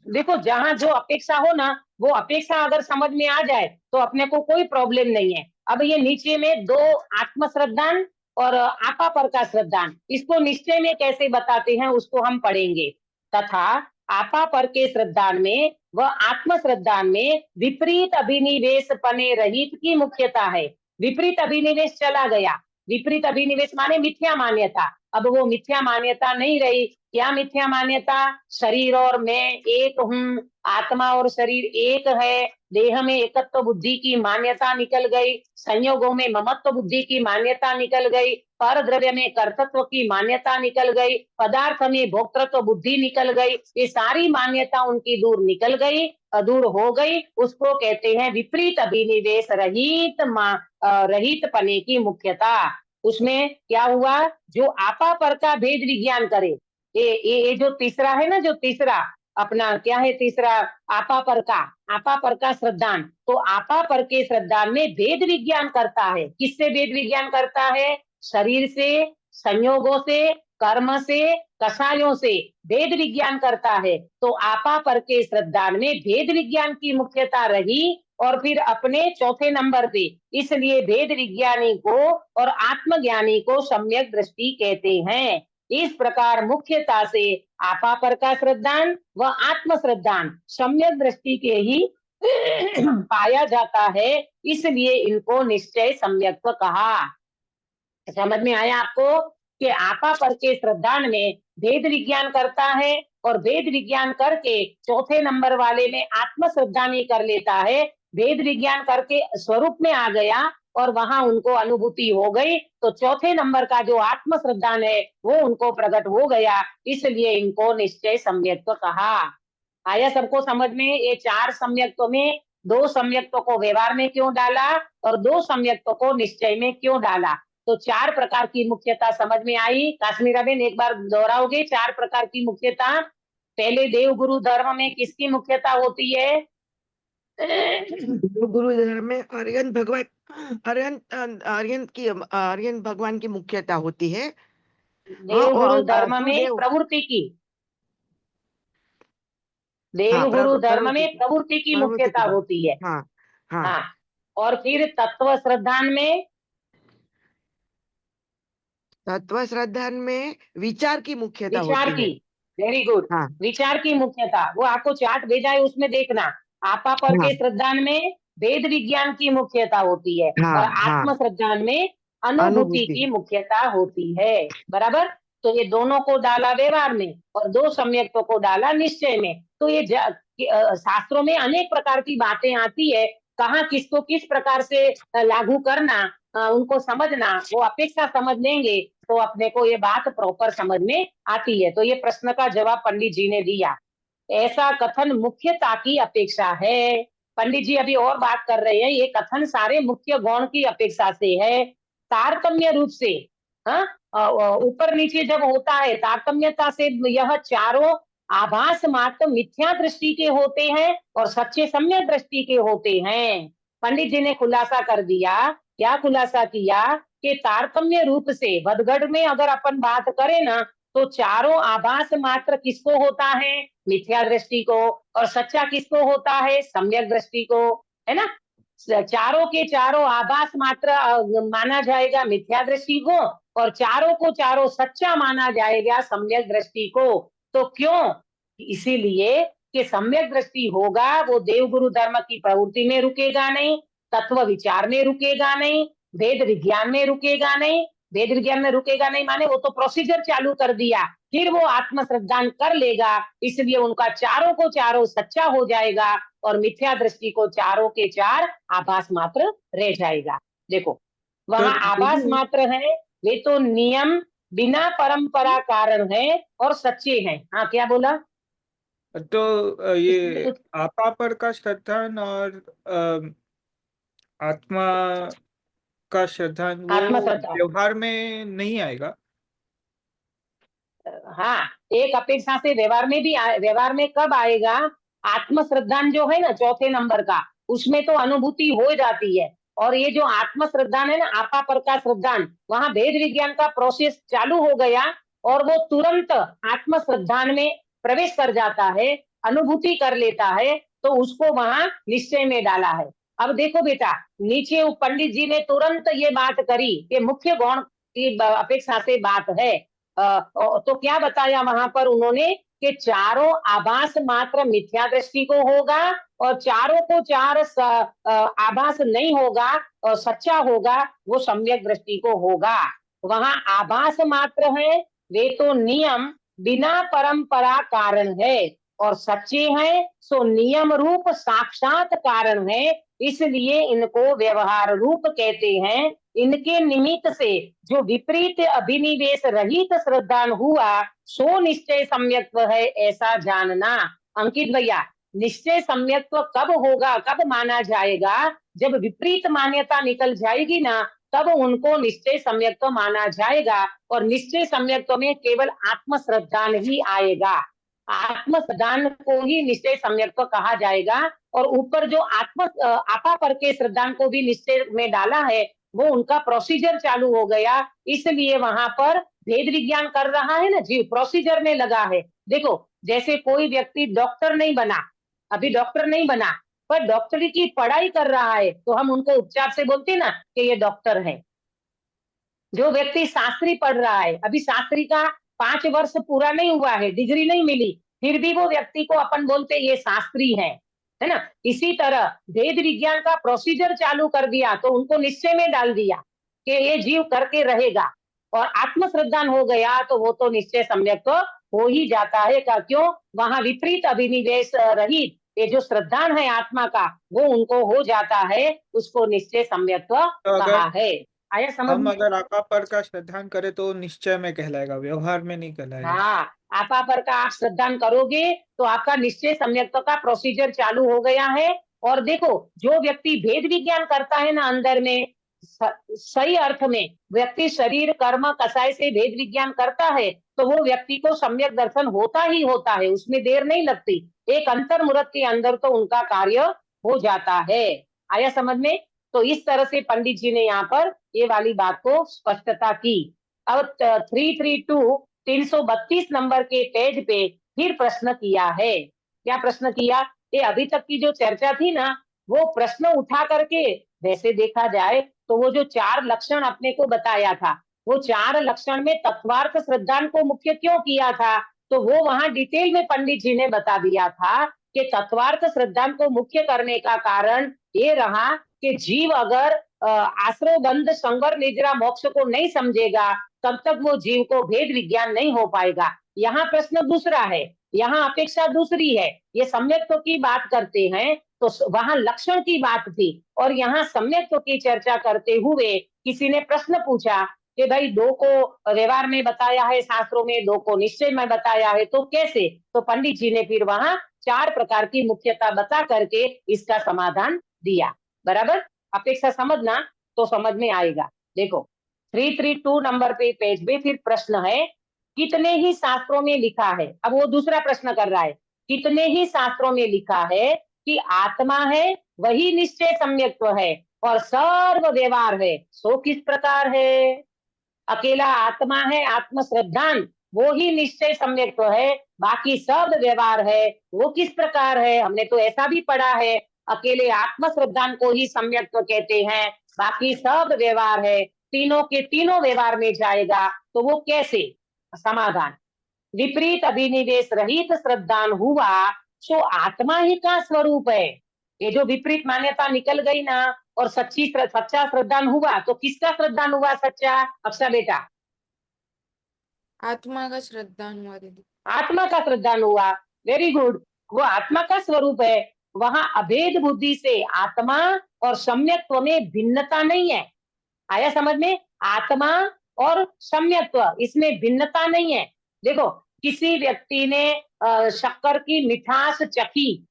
देखो जहां जो अपेक्षा हो ना, वो अपेक्षा अगर समझ में आ जाए तो अपने को कोई प्रॉब्लम नहीं है। अब ये नीचे में दो आत्म श्रद्धान और आपा पर का श्रद्धान, इसको निश्चय में कैसे बताते हैं उसको हम पढ़ेंगे। तथा आपा पर के श्रद्धान में व आत्म श्रद्धान में विपरीत अभिनिवेश पने रहित की मुख्यता है। विपरीत अभिनिवेश चला गया, विपरीत अभिनिवेश माने मिथ्या मान्यता, अब वो मिथ्या मान्यता नहीं रही। क्या मिथ्या मान्यता? शरीर और मैं एक हूँ, आत्मा और शरीर एक है, देह में एकत्व बुद्धि की मान्यता निकल गई, संयोगों में ममत्व बुद्धि की मान्यता निकल गई, पर द्रव्य में कर्तृत्व की मान्यता निकल गई, पदार्थ में भोक्तृत्व बुद्धि निकल गई। ये सारी मान्यता उनकी दूर निकल गई, दूर हो गई। उसको कहते हैं विपरीत अभिनिवेश रहित रहित पने की मुख्यता। उसमें क्या हुआ? जो आपा पर का भेद विज्ञान करे, ये जो तीसरा है ना, जो तीसरा अपना क्या है तीसरा, आपा पर का श्रद्धान। तो आपा पर के श्रद्धान में भेद विज्ञान करता है। किससे भेद विज्ञान करता है? शरीर से, संयोगों से, कर्म से, कषायों से भेद विज्ञान करता है। तो आपा पर के श्रद्धान में भेद विज्ञान की मुख्यता रही और फिर अपने चौथे नंबर पे, इसलिए भेद विज्ञानी को और आत्मज्ञानी को सम्यक दृष्टि कहते हैं। इस प्रकार मुख्यता से आपा पर का श्रद्धान व आत्म श्रद्धान सम्यक दृष्टि के ही पाया जाता है, इसलिए इनको निश्चय सम्यक्त्व कहा। समझ में आया आपको कि आपा पर के श्रद्धान में भेद विज्ञान करता है और भेद विज्ञान करके चौथे नंबर वाले में आत्म श्रद्धानी कर लेता है। भेद विज्ञान करके स्वरूप में आ गया और वहां उनको अनुभूति हो गई, तो चौथे नंबर का जो आत्म श्रद्धान है वो उनको प्रकट हो गया, इसलिए इनको निश्चय सम्यक्त्व कहा। आया सबको समझ में? ये 4 सम्यक्त्व में 2 सम्यक्त्व को व्यवहार में क्यों डाला और 2 सम्यक्त्व को निश्चय में क्यों डाला? तो 4 प्रकार की मुख्यता समझ में आई। काश्मीरा बेन एक बार दोहराओगे 4 प्रकार की मुख्यता? पहले देव गुरु धर्म में किसकी मुख्यता होती है? गुरु धर्म में आर्यन भगवान की मुख्यता होती है। देव गुरु और धर्म में शिवदेव, प्रवृत्ति की, देव हाँ, गुरु धर्म में प्रवृत्ति प्रवृत्ति की मुख्यता की, होती है। हाँ हाँ। हाँ, और फिर तत्व श्रद्धान में, तत्व श्रद्धान में विचार की मुख्यता विचार होती है। की, वेरी गुड, हाँ विचार की मुख्यता। वो आपको चार्ट भेजा है उसमें देखना। आपा पर हाँ के श्रद्धान में वेद विज्ञान की मुख्यता होती है हाँ और हाँ, आत्म श्रद्धान में अनुभूति अनुभूति। की मुख्यता होती है। बराबर? तो ये दोनों को डाला व्यवहार में और 2 सम्यक्तों को डाला निश्चय में। तो ये शास्त्रों में अनेक प्रकार की बातें आती है, कहाँ किसको किस प्रकार से लागू करना, उनको समझना, वो अपेक्षा समझ लेंगे तो अपने को ये बात प्रॉपर समझ में आती है। तो ये प्रश्न का जवाब पंडित जी ने दिया। ऐसा कथन मुख्यता की अपेक्षा है। पंडित जी अभी और बात कर रहे हैं, ये कथन सारे मुख्य गौण की अपेक्षा से है। तारतम्य रूप से, हाँ, ऊपर नीचे जब होता है तारतम्यता से, यह चारों आभास मात्र मिथ्या दृष्टि के होते हैं और सच्चे सम्यक दृष्टि के होते हैं। पंडित जी ने खुलासा कर दिया। क्या खुलासा किया? कि तारतम्य रूप से बदगढ़ में अगर अपन बात करें ना, तो चारों आभास मात्र किसको होता है? मिथ्या दृष्टि को। और सच्चा किसको होता है? सम्यक दृष्टि को, है ना? चारों के चारों आभास मात्र माना जाएगा मिथ्या दृष्टि को और चारों को चारों सच्चा माना जाएगा सम्यक दृष्टि को। तो क्यों? इसीलिए कि सम्यक दृष्टि होगा वो देवगुरु धर्म की प्रवृत्ति में रुकेगा नहीं, तत्व विचार में रुकेगा नहीं, वेद विज्ञान में रुकेगा नहीं। वेद विज्ञान में रुकेगा नहीं माने वो तो प्रोसीजर चालू कर दिया, फिर वो आत्म श्रद्धान कर लेगा, इसलिए उनका चारों को चारों सच्चा हो जाएगा और मिथ्या दृष्टि को चारों के चार आभास मात्र रह जाएगा। देखो वहां आभास मात्र है, वे तो नियम बिना परंपरा कारण है और सच्चे हैं। हाँ क्या बोला? तो ये आपा पर का श्रद्धान और आत्मा का श्रद्धान वो आत्मश्रद्धा, व्यवहार में नहीं आएगा। हाँ एक अपेक्षा से व्यवहार में भी व्यवहार में कब आएगा? आत्म श्रद्धान जो है ना चौथे नंबर का, उसमें तो अनुभूति हो जाती है। और ये जो आत्म श्रद्धान है ना, आपा पर का श्रद्धान, वहां भेद विज्ञान का प्रोसेस चालू हो गया और वो तुरंत आत्म श्रद्धान में प्रवेश कर जाता है, अनुभूति कर लेता है, तो उसको वहां निश्चय में डाला है। अब देखो बेटा, नीचे पंडित जी ने तुरंत ये बात करी कि मुख्य गौण की अपेक्षा से बात है। तो क्या बताया वहां पर उन्होंने कि चारों आभास मात्र मिथ्या दृष्टि को होगा और चारों को चार आभास नहीं होगा और सच्चा होगा, वो सम्यक दृष्टि को होगा। वहां आभास मात्र है, वे तो नियम बिना परंपरा कारण है और सच्चे हैं, सो नियम रूप साक्षात कारण है, इसलिए इनको व्यवहार रूप कहते हैं। इनके निमित्त से जो विपरीत अभिनिवेश रहित श्रद्धान हुआ, सो निश्चय सम्यक्त्व है, ऐसा जानना। अंकित भैया, निश्चय सम्यक्त्व कब होगा, कब माना जाएगा? जब विपरीत मान्यता निकल जाएगी ना, तब उनको निश्चय सम्यक्त्व माना जाएगा और निश्चय सम्यक्त्व में केवल आत्म श्रद्धान ही आएगा। आत्म श्रद्धान को ही निश्चय सम्यक्त्व कहा जाएगा। और ऊपर जो आपा पर के श्रद्धान को भी निश्चय में डाला है, वो उनका प्रोसीजर चालू हो गया, इसलिए वहां पर भेद विज्ञान कर रहा है ना जीव, प्रोसीजर में लगा है। देखो जैसे कोई व्यक्ति डॉक्टर नहीं बना, अभी डॉक्टर नहीं बना, पर डॉक्टरी की पढ़ाई कर रहा है, तो हम उनको उपचार से बोलते हैं ना कि ये डॉक्टर है। जो व्यक्ति शास्त्री पढ़ रहा है, अभी शास्त्री का 5 वर्ष पूरा नहीं हुआ है, डिग्री नहीं मिली, फिर भी वो व्यक्ति को अपन बोलते ये शास्त्री है ना। इसी तरह वेद विज्ञान का प्रोसीजर चालू कर दिया, तो उनको निश्चय में डाल दिया कि ये जीव करके रहेगा, और आत्मश्रद्धान हो गया तो वो तो निश्चय सम्यक्त्व हो ही जाता है। क्यों? वहां विपरीत अभिनिवेश रहित ये जो श्रद्धान है आत्मा का, वो उनको हो जाता है, उसको निश्चय सम्यक्त्व तो कहा अगर है। आया समझ हम में? अगर आपा पर का श्रद्धान करें तो निश्चय में कहलाएगा, व्यवहार में नहीं कहलाएगा। हाँ, आपा पर का आप श्रद्धान करोगे तो आपका निश्चय सम्यक्त्व का प्रोसीजर चालू हो गया है। और देखो जो व्यक्ति भेद विज्ञान करता है ना अंदर में, सही अर्थ में व्यक्ति शरीर कर्म कसाय से भेद विज्ञान करता है, तो वो व्यक्ति को सम्यक दर्शन होता ही होता है, उसमें देर नहीं लगती। एक अंतर्मुहूर्त के अंदर तो उनका कार्य हो जाता है। आया समझ में? तो इस तरह से पंडित जी ने यहाँ पर ये वाली बात को स्पष्टता की। अब 332 नंबर के पेज पे फिर प्रश्न किया है। क्या प्रश्न किया? ये अभी तक की जो चर्चा थी ना, वो प्रश्न उठा करके वैसे देखा जाए तो वो जो 4 लक्षण अपने को बताया था, वो 4 लक्षण में तत्वार्थ श्रद्धान को मुख्य क्यों किया था, तो वो वहां डिटेल में पंडित जी ने बता दिया था कि तत्वार्थ श्रद्धान को मुख्य करने का कारण ये रहा कि जीव अगर आश्रय बंध संवर निद्रा मोक्ष को नहीं समझेगा, तब तक वो जीव को भेद विज्ञान नहीं हो पाएगा। यहाँ प्रश्न दूसरा है, यहाँ अपेक्षा दूसरी है। ये सम्यक्त्व की बात करते हैं तो वहां लक्षण की बात थी, और यहाँ सम्यक्त्व की चर्चा करते हुए किसी ने प्रश्न पूछा कि भाई 2 को व्यवहार में बताया है शास्त्रों में, 2 को निश्चय में बताया है, तो कैसे? तो पंडित जी ने फिर वहां 4 प्रकार की मुख्यता बता करके इसका समाधान दिया। बराबर? अपेक्षा समझना तो समझ में आएगा। देखो 332 नंबर पे पेज पे फिर प्रश्न है, कितने ही शास्त्रों में लिखा है, अब वो दूसरा प्रश्न कर रहा है, कितने ही शास्त्रों में लिखा है कि आत्मा है वही निश्चय सम्यक्त्व है और सर्व व्यवहार है, सो किस प्रकार है? अकेला आत्मा है आत्म श्रद्धान, वो ही निश्चय सम्यक्त्व है, बाकी सब व्यवहार है, वो किस प्रकार है? हमने तो ऐसा भी पढ़ा है, अकेले आत्म श्रद्धान को ही सम्यक्त्व कहते हैं, बाकी सब व्यवहार है, तीनों के तीनों व्यवहार में जाएगा, तो वो कैसे? समाधान, विपरीत अभिनिवेश रहित श्रद्धान हुआ सो आत्मा ही का स्वरूप है। ये जो विपरीत मान्यता निकल गई ना, और सच्चा श्रद्धान हुआ, तो किसका श्रद्धान हुआ सच्चा? अक्षा बेटा, आत्मा का श्रद्धान हुआ दीदी। आत्मा का श्रद्धान हुआ, वेरी गुड। वो आत्मा का स्वरूप है, वहां अभेद बुद्धि से आत्मा और सम्यक्त्व में भिन्नता नहीं है। आया समझ में? आत्मा और सम्यक्त्व इसमें भिन्नता नहीं है। देखो किसी व्यक्ति ने शक्कर की मिठास चखी,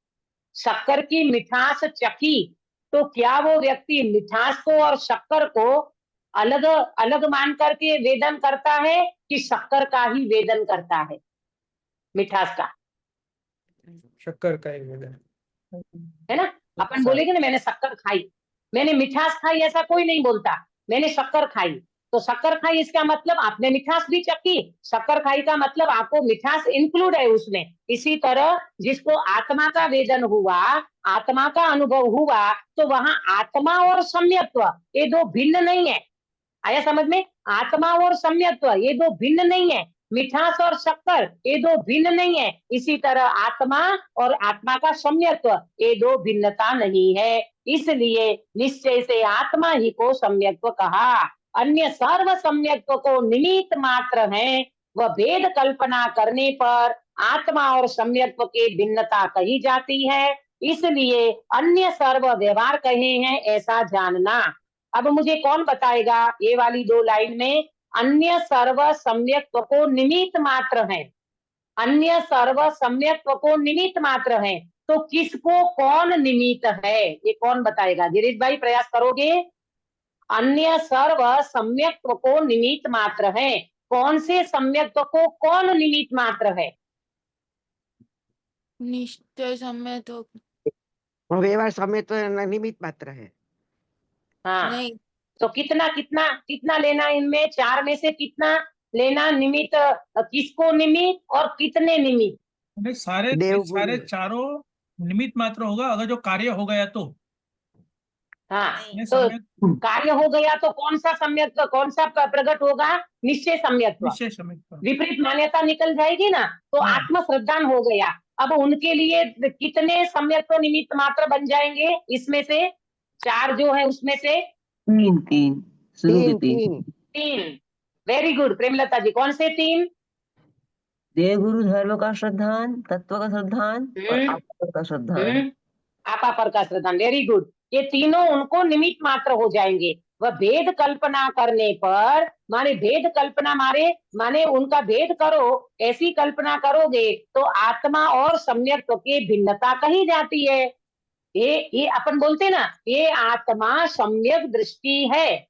शक्कर की मिठास चखी, तो क्या वो व्यक्ति मिठास को और शक्कर को अलग अलग मान करके वेदन करता है कि शक्कर का ही वेदन करता है, मिठास का? शक्कर का ही वेदन है ना? अपन बोलेंगे ना मैंने शक्कर खाई, मैंने मिठास खाई, ऐसा कोई नहीं बोलता, मैंने शक्कर खाई। तो शक्कर खाई इसका मतलब आपने मिठास भी चखी, शक्कर खाई का मतलब आपको मिठास इंक्लूड है उसमें। इसी तरह जिसको आत्मा का वेदन हुआ, आत्मा का अनुभव हुआ, तो वहां आत्मा और सम्यक्त्व ये 2 भिन्न नहीं है। आया समझ में? आत्मा और सम्यक्त्व ये 2 भिन्न नहीं है, मिठास और शक्कर ये 2 भिन्न नहीं है। इसी तरह आत्मा और आत्मा का सम्यक्त्व ये 2 भिन्नता नहीं है, इसलिए निश्चय से आत्मा ही को सम्यक्त्व कहा। अन्य सर्व सम्यक्त्व को निमित्त मात्र है, वह भेद कल्पना करने पर आत्मा और सम्यक्त्व की भिन्नता कही जाती है, इसलिए अन्य सर्व व्यवहार कहे हैं, ऐसा जानना। अब मुझे कौन बताएगा ये वाली 2 लाइन में, अन्य सर्व सम्यक्त्व को निमित्त मात्र है, अन्य सर्व सम्यक्त्व को निमित्त मात्र है, तो किसको कौन निमित्त है, ये कौन बताएगा? गिरीश भाई प्रयास करोगे? अन्य सर्व सम्यक्त्व को निमित्त मात्र है, कौन से सम्यक्त्व को कौन निमित्त मात्र है? निश्चय सम्यत्व और व्यवहार सम्यत्व निमित्त मात्र है। हाँ, नहीं, तो कितना कितना कितना लेना इनमें, चार में से कितना लेना निमित्त, किसको निमित्त और कितने निमित्त? नहीं, सारे देवगुरु। सारे चारों निमित्त मात्र होगा अगर जो कार्य हो गया तो। हाँ, नहीं, तो सम्यक कार्य हो गया तो कौन सा सम्यक्त्व, कौन सा प्रकट होगा? निश्चय सम्यक्त्व। निश्चय सम्यक। विपरीत मान्यता निकल जाएगी ना, तो हाँ। आत्म श्रद्धान हो गया। अब उनके लिए कितने सम्यक्त्व निमित्त मात्र बन जाएंगे इसमें से? चार जो है उसमें से तीन तीन शुरू के तीन तीन। तीन तीन। वेरी गुड प्रेमलता जी, कौन से तीन? देवगुरु धर्म का श्रद्धान, तत्व का श्रद्धान और हम्म, आत्मा का श्रद्धान। आपा पर का श्रद्धान, वेरी गुड। ये तीनों उनको निमित्त मात्र हो जाएंगे। वह भेद कल्पना करने पर, माने भेद कल्पना माने उनका भेद करो, ऐसी कल्पना करोगे तो आत्मा और सम्यक्त्व की भिन्नता कही जाती है। ये अपन बोलते ना, ये आत्मा सम्यक दृष्टि है,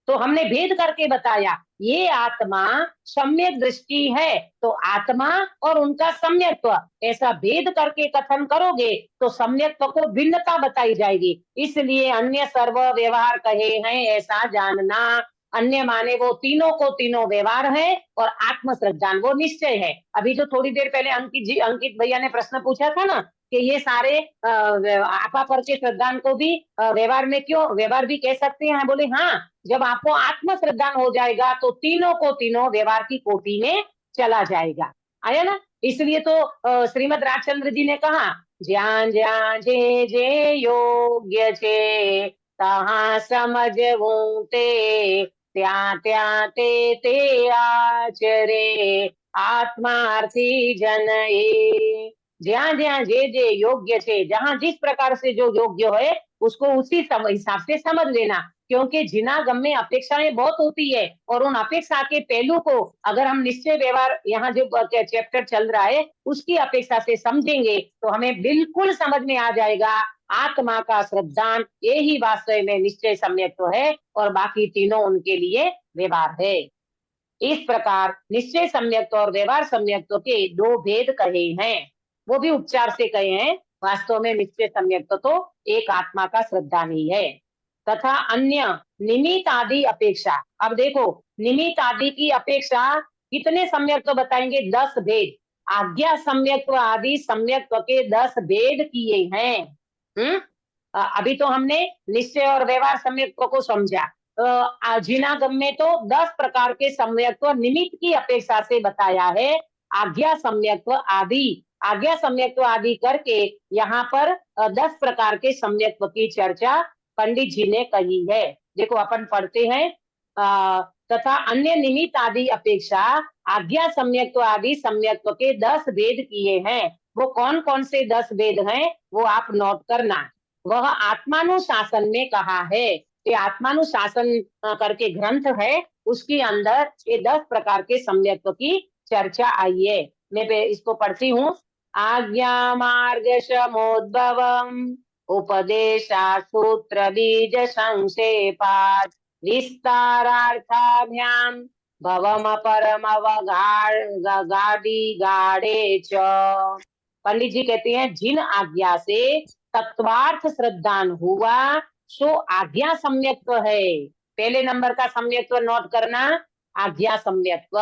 तो हमने भेद करके बताया ये आत्मा सम्यक दृष्टि है, तो आत्मा और उनका सम्यक्त्व ऐसा भेद करके कथन करोगे तो सम्यक्त्व को भिन्नता बताई जाएगी। इसलिए अन्य सर्व व्यवहार कहे हैं ऐसा जानना। अन्य माने वो तीनों को तीनों व्यवहार है और आत्म श्रद्धान वो निश्चय है। अभी जो थोड़ी देर पहले अंकित भैया ने प्रश्न पूछा था ना कि ये सारे आपा पर के श्रद्धान को भी व्यवहार में क्यों व्यवहार भी कह सकते हैं? बोले हाँ, जब आपको आत्म श्रद्धान हो जाएगा तो तीनों को तीनों व्यवहार की कोटि में चला जाएगा। आया ना? इसलिए तो श्रीमद राजचंद्र जी ने कहा ज्यां ज्यां जे जे योग्य छे तहां समझવું ते ત્યાં ત્યાં તે આચરે आत्मार्थी जन ए। जहाँ जहाँ जे योग्य छे, जहाँ जिस प्रकार से जो योग्य है उसको उसी हिसाब से समझ लेना, क्योंकि जिनागम में अपेक्षाएं बहुत होती है और उन अपेक्षा के पहलू को अगर हम निश्चय व्यवहार यहाँ जो चैप्टर चल रहा है उसकी अपेक्षा से समझेंगे तो हमें बिल्कुल समझ में आ जाएगा आत्मा का श्रद्धान ये ही वास्तव में निश्चय सम्यक्त्व है और बाकी तीनों उनके लिए व्यवहार है। इस प्रकार निश्चय सम्यक्त्व और व्यवहार सम्यक्त्व के दो भेद कहे हैं, वो भी उपचार से कहे हैं। वास्तव में निश्चय सम्यक्त्व तो एक आत्मा का श्रद्धान ही है तथा अन्य निमित्त आदि अपेक्षा। अब देखो निमित्त आदि की अपेक्षा कितने सम्यक्त्व बताएंगे? 10 भेद। आज्ञा सम्यक्त्व आदि सम्यक्त्व के 10 भेद किए हैं। अभी तो हमने निश्चय और व्यवहार सम्यक्त्व को समझा। जिनागम में तो 10 प्रकार के सम्यक्त्व निमित्त की अपेक्षा से बताया है। आज्ञा सम्यक्त्व आदि करके यहाँ पर 10 प्रकार के सम्यक्त्व की चर्चा पंडित जी ने कही है। देखो अपन पढ़ते हैं तथा अन्य निमित्त आदि अपेक्षा आज्ञा सम्यक्त्व आदि सम्यक्त्व के 10 भेद किए हैं। वो कौन कौन से 10 भेद हैं वो आप नोट करना। वह आत्मानुशासन में कहा है, ये आत्मानुशासन करके ग्रंथ है, उसके अंदर ये 10 प्रकार के सम्यक्त्व की चर्चा आई है। मैं इसको पढ़ती हूँ। आज्ञा मार्ग समोद्भवम उपदेशा सूत्र बीज संक्षेपात् विस्तारार्थाभ्याम भवम परम गाड़ी गाड़े च। पंडित जी कहते हैं जिन आज्ञा से तत्वार्थ श्रद्धान हुआ सो आज्ञा सम्यक्त्व है। पहले नंबर का सम्यक्त्व नोट करना, आज्ञा सम्यक्त्व।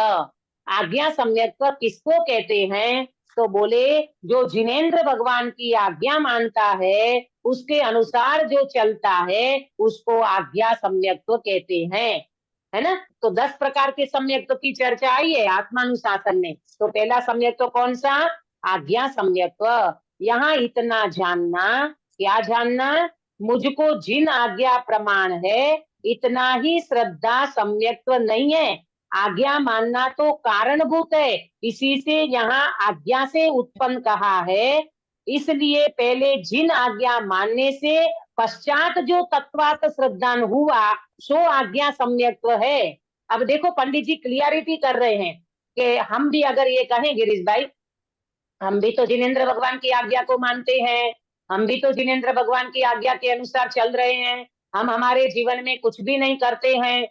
आज्ञा सम्यक्त्व किसको कहते हैं? तो बोले जो जिनेंद्र भगवान की आज्ञा मानता है उसके अनुसार जो चलता है उसको आज्ञा सम्यक्त्व कहते हैं, है ना? तो 10 प्रकार के सम्यक्त्व की चर्चा आई है आत्मानुशासन में। तो पहला सम्यक्त्व कौन सा? आज्ञा सम्यक्त्व। यहाँ इतना जानना, क्या जानना? मुझको जिन आज्ञा प्रमाण है इतना ही श्रद्धा सम्यक्त्व नहीं है। आज्ञा मानना तो कारणभूत है, इसी से यहाँ आज्ञा से उत्पन्न कहा है। इसलिए पहले जिन आज्ञा मानने से पश्चात जो तत्वार्थ श्रद्धान हुआ सो आज्ञा सम्यक्त्व है। अब देखो पंडित जी क्लियरिटी कर रहे हैं कि हम भी अगर ये कहें गिरीश भाई, हम भी तो जिनेंद्र भगवान की आज्ञा को मानते हैं, हम भी तो जिनेंद्र भगवान की आज्ञा के अनुसार चल रहे हैं, हम हमारे जीवन में कुछ भी नहीं करते हैं,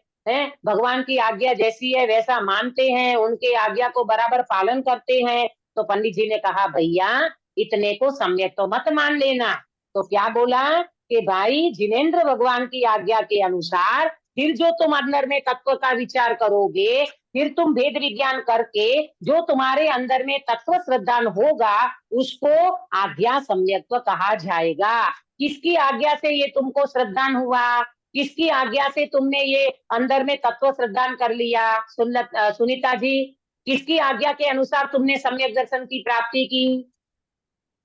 भगवान की आज्ञा जैसी है वैसा मानते हैं, उनके आज्ञा को बराबर पालन करते हैं। तो पंडित जी ने कहा भैया इतने को सम्यक्त्व मत मान लेना। तो क्या बोला कि भाई जिनेंद्र भगवान की आज्ञा के अनुसार फिर जो तुम अंदर में तत्व का विचार करोगे, फिर तुम वेद विज्ञान करके जो तुम्हारे अंदर में तत्व श्रद्धान होगा उसको आज्ञा सम्यक्त्व कहा जाएगा। किसकी आज्ञा से ये तुमको श्रद्धान हुआ, किसकी आज्ञा से तुमने ये अंदर में तत्व श्रद्धान कर लिया? सुनीता जी, किसकी आज्ञा के अनुसार तुमने सम्यक दर्शन की प्राप्ति की?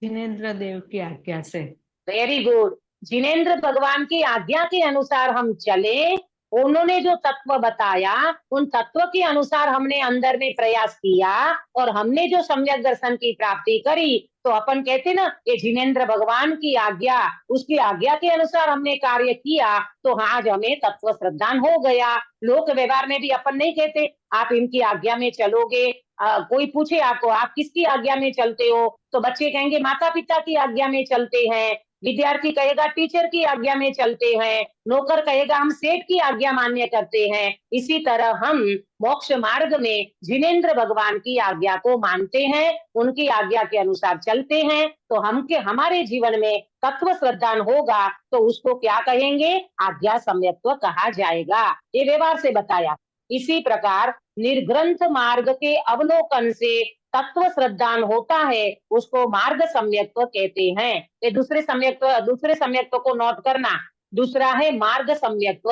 जिनेंद्र देव की आज्ञा से। Very good. जिनेंद्र भगवान की आज्ञा के अनुसार हम चले, उन्होंने जो तत्व बताया उन तत्व के अनुसार हमने अंदर में प्रयास किया और हमने जो सम्यक दर्शन की प्राप्ति करी, तो अपन कहते ना ये जिनेंद्र भगवान की आज्ञा, उसकी आज्ञा के अनुसार हमने कार्य किया तो आज हमें तत्व श्रद्धान हो गया। लोक व्यवहार में भी अपन नहीं कहते आप इनकी आज्ञा में चलोगे। कोई पूछे आपको आप किसकी आज्ञा में चलते हो, तो बच्चे कहेंगे माता पिता की आज्ञा में चलते हैं, विद्यार्थी कहेगा टीचर की आज्ञा में चलते हैं, नौकर कहेगा हम सेठ की आज्ञा मान्य करते हैं। इसी तरह हम मोक्ष मार्ग में जिनेंद्र भगवान की आज्ञा को मानते हैं, उनकी आज्ञा के अनुसार चलते हैं, तो हमारे जीवन में तत्व श्रद्धान होगा तो उसको क्या कहेंगे? आज्ञा सम्यक्त्व कहा जाएगा। ये व्यवहार से बताया। इसी प्रकार निर्ग्रंथ मार्ग के अवलोकन से तत्व श्रद्धान होता है, उसको मार्ग सम्यक्त्व कहते हैं। ये दूसरे सम्यक्त्व को नोट करना। दूसरा है मार्ग सम्यक्त्व।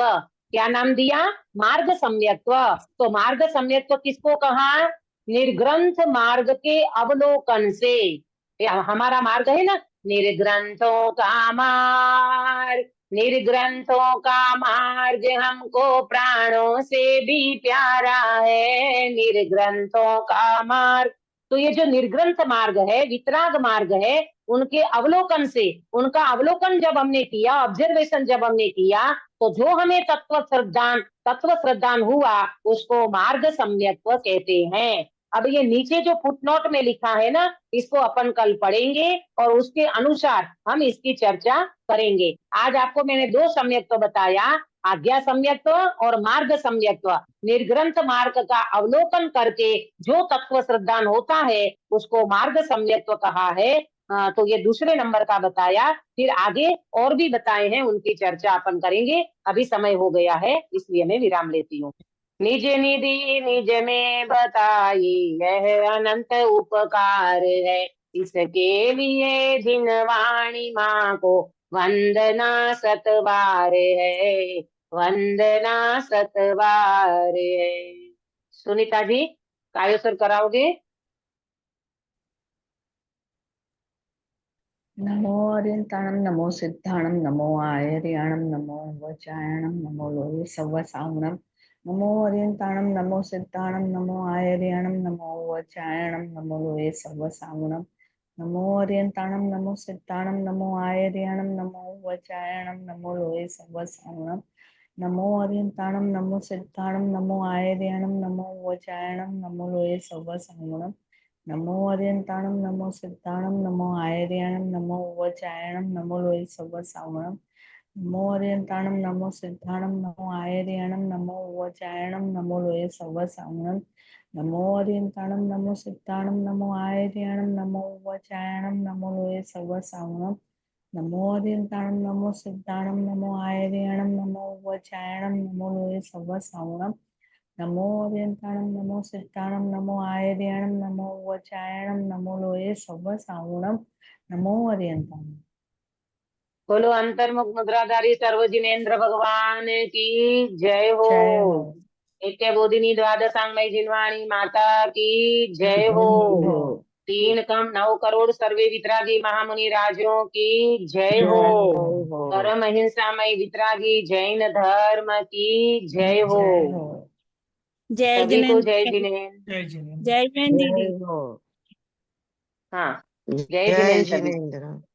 क्या नाम दिया? मार्ग सम्यक्त्व। तो मार्ग सम्यक्त्व किसको कहा? निर्ग्रंथ मार्ग के अवलोकन से। हमारा मार्ग है ना, निर्ग्रंथों का मार्ग, निर्ग्रंथों का मार्ग हमको प्राणों से भी प्यारा है, निर्ग्रंथों का मार्ग। तो ये जो निर्ग्रंथ मार्ग है, वितराग मार्ग है, उनके अवलोकन से, उनका अवलोकन जब हमने किया, ऑब्जर्वेशन जब हमने किया, तो जो हमें तत्व श्रद्धान हुआ उसको मार्ग सम्यक्त्व कहते हैं। अब ये नीचे जो फुटनोट में लिखा है ना, इसको अपन कल पढ़ेंगे और उसके अनुसार हम इसकी चर्चा करेंगे। आज आपको मैंने दो सम्यक्त्व बताया, आज्ञा सम्यक्त्व और मार्ग सम्यक्त्व। निर्ग्रंथ मार्ग का अवलोकन करके जो तत्व श्रद्धान होता है उसको मार्ग सम्यक्त्व कहा है। तो ये दूसरे नंबर का बताया, फिर आगे और भी बताए हैं, उनकी चर्चा अपन करेंगे। अभी समय हो गया है इसलिए मैं विराम लेती हूँ। निज निधि निज में बताई यह अनंत उपकार है, इसके लिए जिन वाणी माँ को वंदना सतबार है, वंदना सतबार है। सुनीता जी कायोसर कराओगे? नमो अर्यंताणम नमो सिद्धाणम नमो आयर्याणम नमो वचायणम नमो लोये सव्वसावणम। नमो अर्यंताणम नमो सिद्धाणम नमो आयर्याणम नमो वचायणम नमो लोये सव्वसावणम। नमो अर्यंताणम नमो सिद्धाणम नमो आयर्याणम नमो वचायणम नमो लोये सव्वसावणम। नमो अर्यंताणम नमो सिद्धाणम नमो आयर्याणम नमो वचायणम नमो लोये सव्वसावणम। नमो अर्यंताणम नमो सिद्धाणम नमो आयर्याणम नमो वचायणम नमो लोये सव्वसावणम। नमो अर्यंताणम नमो सिद्धाणम नमो आयर्याणम नमो वचायणम नमो लोये सव्वसावणम। नमो अर्यंताणम नमो सिद्धाणम नमो आयर्याणम नमो वचायणम नमो लोये सव्वसावणम। नमो अर्यंताणम नमो सिद्धाणम नमो आयर्याणम नमो वचायणम नमो लोये सव्वसावणम। नमो अर्यंताणम नमो सिद्धाणम नमो आयर्याणम नमो वचायणम नमो लोये सव्वसावणम। नमो अर्यंताणम। बोलो अंतर्मुख मुद्राधारी सर्व जिनेंद्र भगवान की जय हो। जय हो। नित्य बोधिनी द्वादशांगमयी जिनवाणी माता की जय हो। 3 कम 9 करोड़ सर्वे वितरागी महामुनि राजों की जय हो। परम अहिंसामय वितरागी जैन धर्म की जय हो। जय सभी को जिनेंद्र। जय जिनेंद्र। जय जिनेंद्र। जय जिनेंद्र दीदी। हाँ, जय जय जिनेंद्र सभी। जिनेंद्र।